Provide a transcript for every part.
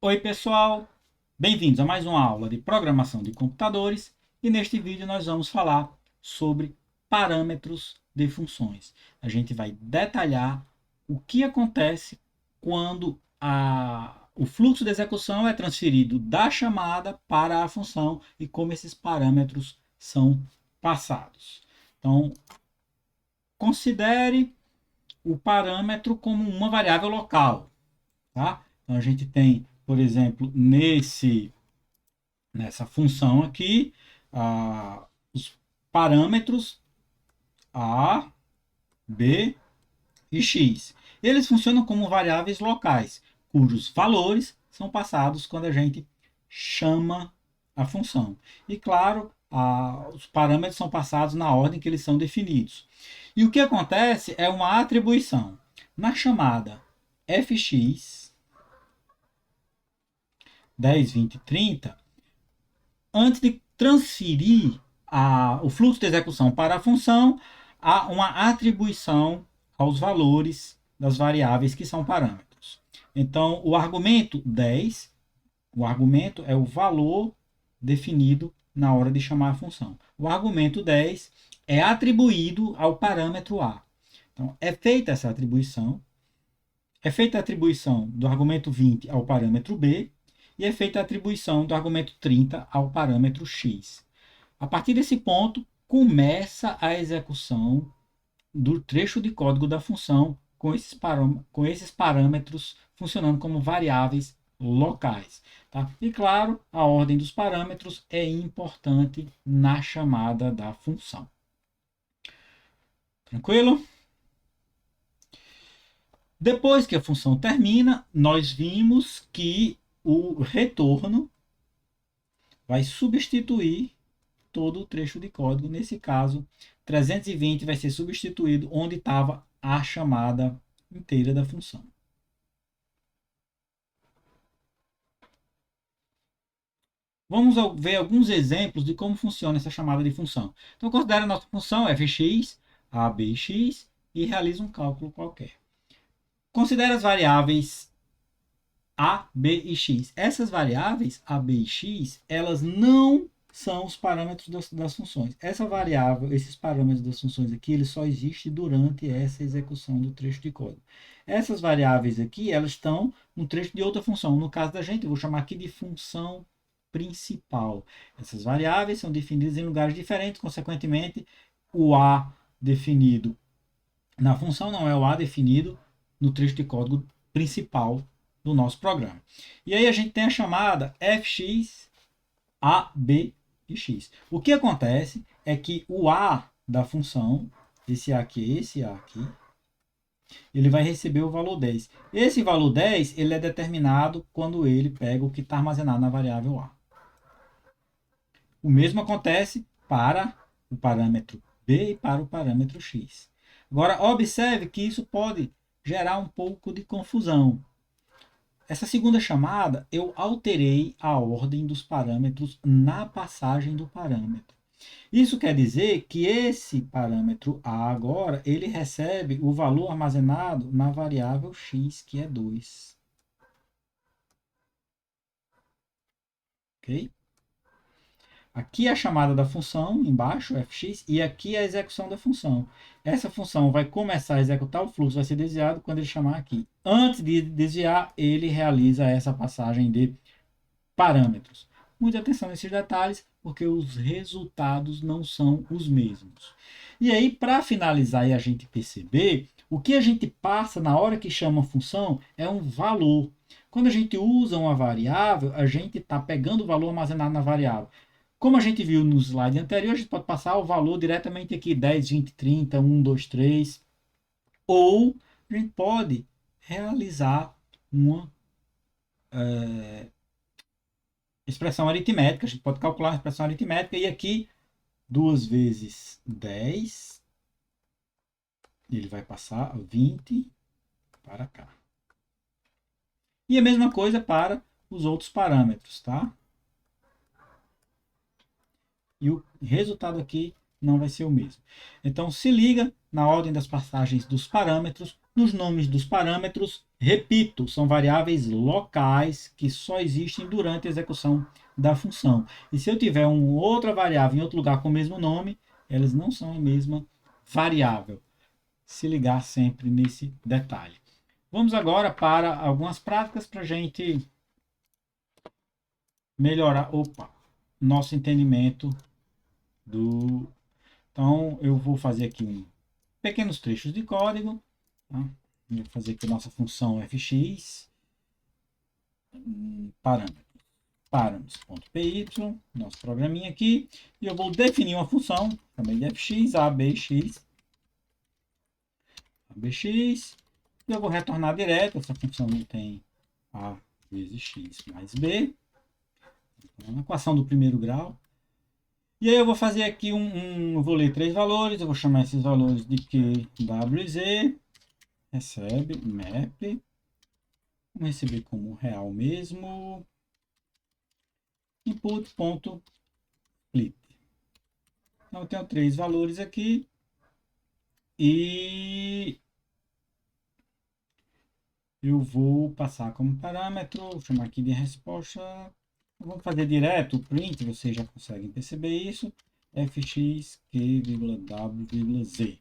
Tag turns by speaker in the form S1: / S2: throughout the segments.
S1: Oi pessoal, bem-vindos a mais uma aula de programação de computadores e neste vídeo nós vamos falar sobre parâmetros de funções. A gente vai detalhar o que acontece quando o fluxo de execução é transferido da chamada para a função e como esses parâmetros são passados. Então, considere o parâmetro como uma variável local. Tá? Então a gente tem, por exemplo, nessa função aqui, os parâmetros A, B e X. Eles funcionam como variáveis locais, cujos valores são passados quando a gente chama a função. E claro, os parâmetros são passados na ordem que eles são definidos. E o que acontece é uma atribuição. Na chamada fx 10, 20, 30, antes de transferir o fluxo de execução para a função, há uma atribuição aos valores das variáveis que são parâmetros. Então, o argumento 10, o argumento é o valor definido na hora de chamar a função. O argumento 10 é atribuído ao parâmetro A. Então, é feita essa atribuição, é feita a atribuição do argumento 20 ao parâmetro B, e é feita a atribuição do argumento 30 ao parâmetro x. A partir desse ponto, começa a execução do trecho de código da função com esses parâmetros funcionando como variáveis locais. Tá? E claro, a ordem dos parâmetros é importante na chamada da função. Tranquilo? Depois que a função termina, nós vimos que o retorno vai substituir todo o trecho de código. Nesse caso, 320 vai ser substituído onde estava a chamada inteira da função. Vamos ver alguns exemplos de como funciona essa chamada de função. Então, considere a nossa função fx, a, b e x e realiza um cálculo qualquer. Considere as variáveis a, b e x. Essas variáveis, a, b e x, elas não são os parâmetros das funções. Essa variável, esses parâmetros das funções aqui, eles só existem durante essa execução do trecho de código. Essas variáveis aqui, elas estão no trecho de outra função. No caso da gente, eu vou chamar aqui de função principal. Essas variáveis são definidas em lugares diferentes, consequentemente, o A definido na função não é o A definido no trecho de código principal do nosso programa. E aí a gente tem a chamada fx, a, b e x. O que acontece é que o a da função, esse a aqui, ele vai receber o valor 10. Esse valor 10 ele é determinado quando ele pega o que está armazenado na variável a. O mesmo acontece para o parâmetro b e para o parâmetro x. Agora, observe que isso pode gerar um pouco de confusão. Essa segunda chamada, eu alterei a ordem dos parâmetros na passagem do parâmetro. Isso quer dizer que esse parâmetro A agora, ele recebe o valor armazenado na variável x, que é 2. Ok? Aqui é a chamada da função, embaixo, fx, e aqui é a execução da função. Essa função vai começar a executar, o fluxo vai ser desviado quando ele chamar aqui. Antes de desviar, ele realiza essa passagem de parâmetros. Muita atenção nesses detalhes, porque os resultados não são os mesmos. E aí, para finalizar e a gente perceber, o que a gente passa na hora que chama a função é um valor. Quando a gente usa uma variável, a gente está pegando o valor armazenado na variável. Como a gente viu no slide anterior, a gente pode passar o valor diretamente aqui, 10, 20, 30, 1, 2, 3. Ou a gente pode realizar uma expressão aritmética. A gente pode calcular a expressão aritmética. E aqui, 2 vezes 10, ele vai passar 20 para cá. E a mesma coisa para os outros parâmetros, tá? E o resultado aqui não vai ser o mesmo. Então, se liga na ordem das passagens dos parâmetros, Nos nomes dos parâmetros, repito, são variáveis locais que só existem durante a execução da função. E se eu tiver uma outra variável em outro lugar com o mesmo nome, elas não são a mesma variável. Se ligar sempre nesse detalhe. Vamos agora para algumas práticas para a gente melhorar nosso entendimento do. Então, eu vou fazer aqui pequenos trechos de código. Tá? Vou fazer aqui a nossa função fx, parâmetros.py, nosso programinha aqui, e eu vou definir uma função, também de fx, abx, e eu vou retornar direto, essa função não tem a vezes x mais b, então, é uma equação do primeiro grau. E aí eu vou fazer aqui eu vou ler 3 valores, eu vou chamar esses valores de QWZ, recebe, map, vamos receber como real mesmo, input.split. Então eu tenho 3 valores aqui e eu vou passar como parâmetro, vou chamar aqui de resposta, vamos fazer direto o print, vocês já conseguem perceber isso, fx, q,w,z.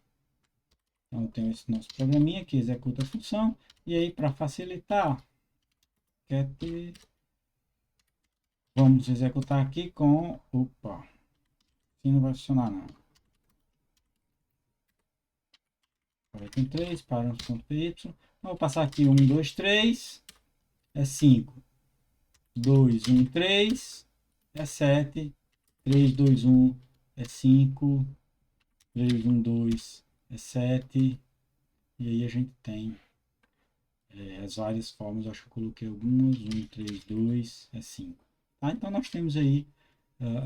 S1: Então, eu tenho esse nosso programinha que executa a função. E aí, para facilitar, vamos executar aqui com... Opa, aqui não vai funcionar não. 43, parâmetros.py. Vou passar aqui 1, 2, 3. É 5. 2, 1, 3. É 7. 3, 2, 1. É 5. 3, 1, 2. É 7. E aí a gente tem as várias formas. Acho que eu coloquei algumas. 1, 3, 2. É 5. Tá? Então nós temos aí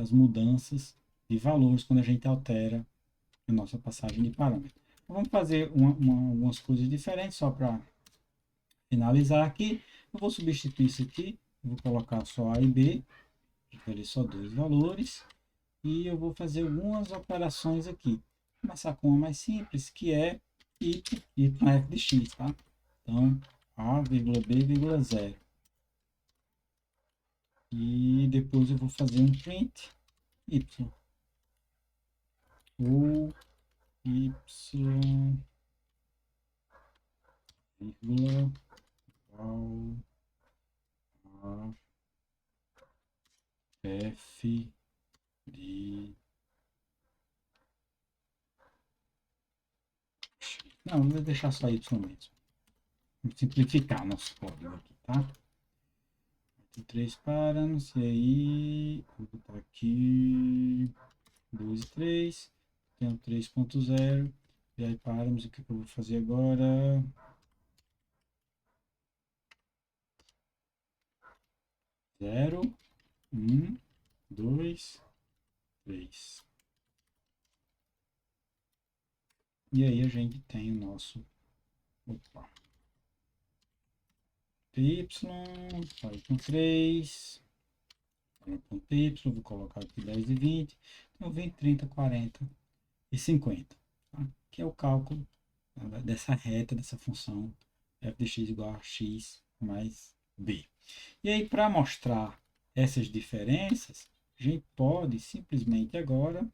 S1: as mudanças de valores quando a gente altera a nossa passagem de parâmetro. Então, vamos fazer algumas coisas diferentes só para finalizar aqui. Eu vou substituir isso aqui, vou colocar só A e B, escolher só 2 valores, e eu vou fazer algumas operações aqui. Vou começar com uma mais simples, que é y/f de x, tá? Então, a,b,0. E depois eu vou fazer um print y. Ou y, vírgula, igual a f de... Não, vou deixar só y mesmo. Vamos simplificar nosso código aqui, tá? Tem 3 parâmetros, e aí vou botar aqui 2 e 3. Tenho 3.0. E aí parâmetros, o que eu vou fazer agora? 0, 1, 2, 3. E aí a gente tem o nosso... Opa. Py, sai com 3. Ponto y, vou colocar aqui 10 e 20. Então, 20, 30, 40 e 50. Tá? Que é o cálculo dessa reta, dessa função f de x igual a x mais b. E aí, para mostrar essas diferenças, a gente pode simplesmente agora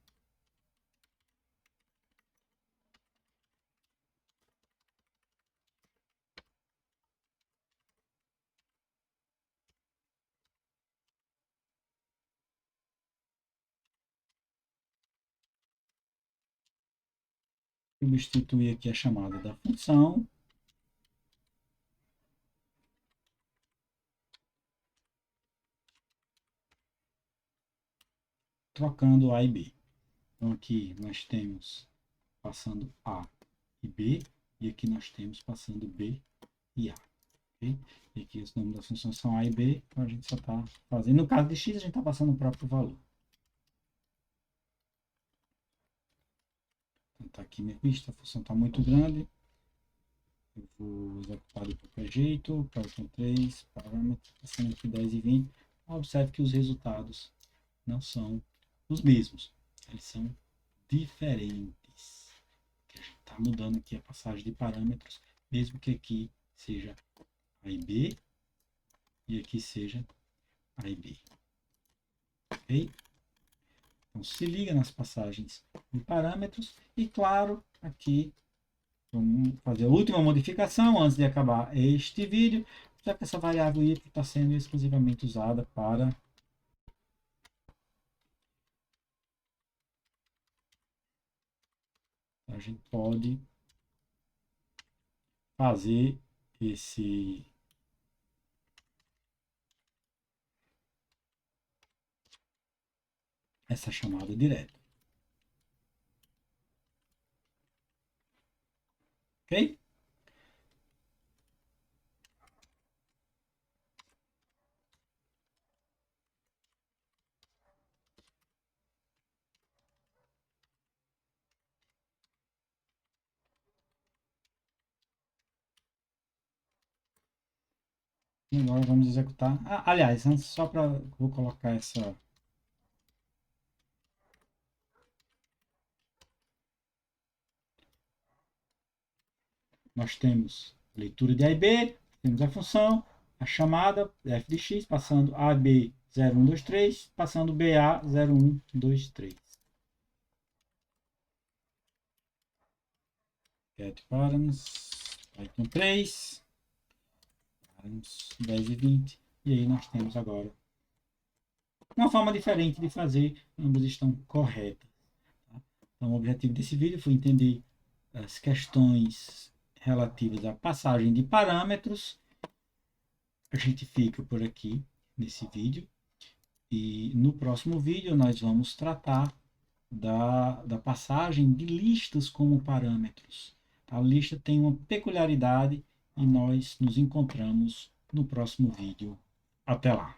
S1: substituir aqui a chamada da função trocando A e B. Então aqui nós temos passando A e B, e aqui nós temos passando B e A. Okay? E aqui os nomes das funções são A e B, então a gente só está fazendo. No caso de x, a gente está passando o próprio valor. Então está aqui minha pista, a função está muito grande. Eu vou executar de qualquer jeito, Python 3, parâmetros, passando aqui 10 e 20. Observe que os resultados não são os mesmos, eles são diferentes. A gente está mudando aqui a passagem de parâmetros mesmo que aqui seja A e B e aqui seja A e B. Ok? Então, se liga nas passagens de parâmetros e, claro, aqui vamos fazer a última modificação antes de acabar este vídeo, já que essa variável y está sendo exclusivamente usada para a gente pode fazer essa chamada direta. Ok? Agora vamos executar. Aliás, antes só para vou colocar essa. Nós temos leitura de A e B, temos a função, a chamada f de x, passando AB 0123, passando BA 0123. Get params, Python 3, params 10 e 20, e aí nós temos agora uma forma diferente de fazer, ambas estão corretas. Tá? Então o objetivo desse vídeo foi entender as questões relativas à passagem de parâmetros. A gente fica por aqui nesse vídeo e no próximo vídeo nós vamos tratar da passagem de listas como parâmetros. A lista tem uma peculiaridade e nós nos encontramos no próximo vídeo. Até lá!